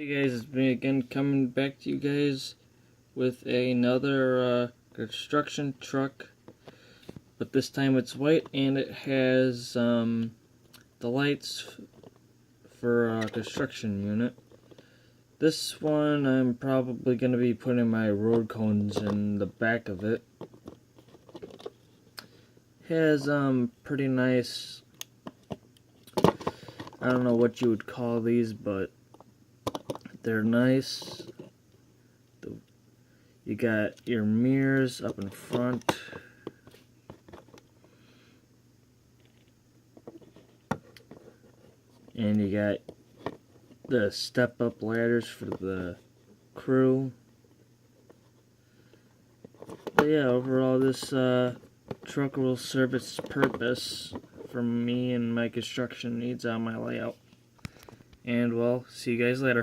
Hey guys, it's me again, coming back to you guys with another construction truck, but this time it's white and it has the lights for a construction unit. This one I'm probably going to be putting my road cones in the back of it. Has pretty nice, I don't know what you would call these, but they're nice. You got your mirrors up in front. And you got the step-up ladders for the crew. But yeah, overall this truck will serve its purpose for me and my construction needs on my layout. And well, see you guys later.